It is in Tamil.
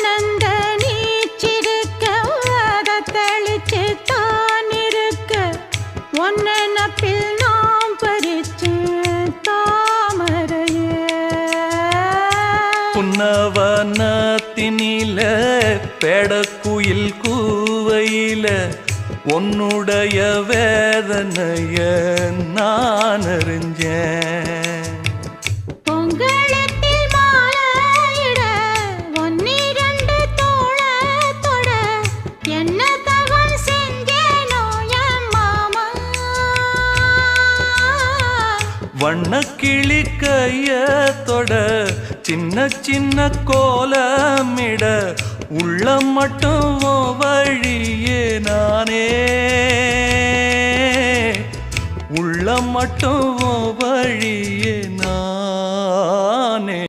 ஆனந்த நீச்சிருக்க அதை தெளிச்சு தான் இருக்க ஒன்ன நப்பில் நாம் பறிச்சு தாமரைய புன்னவனத்தினில பெடக்குயில் கூவையில உன்னுடைய வேதனைய நான் அறிஞ்சேன் பொங்கலத்தில் மாலையிட ஒன்னிரண்டு தோளத்தொட என்ன தவம் செஞ்சேனோ என் மாமா வண்ணக்கிளி கையத்தொட சின்ன சின்ன கோலமிட உள்ளம் மட்டும் வழியே நானே உள்ளம் மட்டும் வழியே நானே